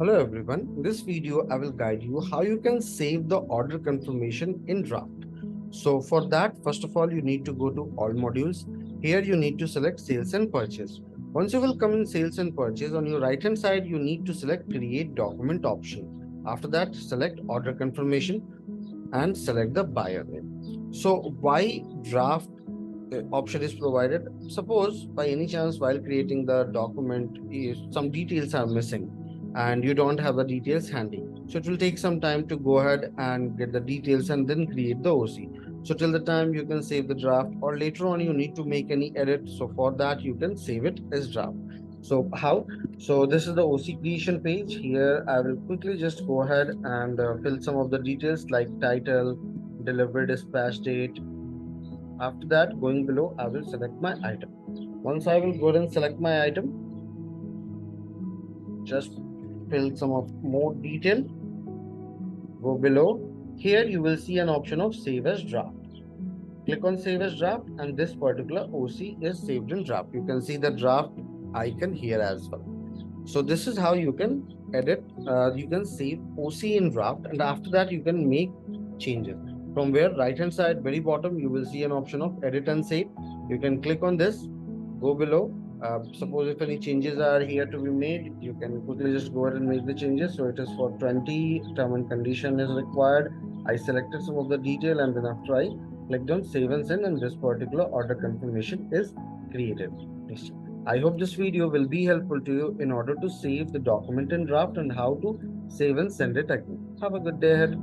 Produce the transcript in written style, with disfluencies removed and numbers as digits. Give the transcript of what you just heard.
Hello everyone. In this video, I will guide you how you can save the order confirmation in draft. So for that, first of all, you need to go to all modules. Here you need to select sales and purchase. Once you will come in sales and purchase, on your right hand side, you need to select create document option. After that, select order confirmation and select the buyer name. So why draft option is provided? Suppose by any chance while creating the document, some details are missing and you don't have the details handy. So it will take some time to go ahead and get the details and then create the OC. So till the time you can save the draft, or later on you need to make any edit. So for that you can save it as draft. So how? So this is the OC creation page. Here I will quickly just go ahead and fill some of the details like title, delivery dispatch date. After that, going below, I will select my item. Once I will go ahead and select my item, just fill some of more detail. Go below. Here you will see an option of save as draft. Click on save as draft and this particular OC is saved in draft. You can see the draft icon here as well. So this is how you can edit, you can save OC in draft, and after that you can make changes. From where right hand side very bottom you will see an option of edit and save. You can click on this, go below. Suppose if any changes are here to be made, you can quickly just go ahead and make the changes. So it is for 20, term and condition is required. I selected some of the detail and then after I clicked on save and send, and this particular order confirmation is created. I hope this video will be helpful to you in order to save the document in draft and how to save and send it again. Have a good day ahead.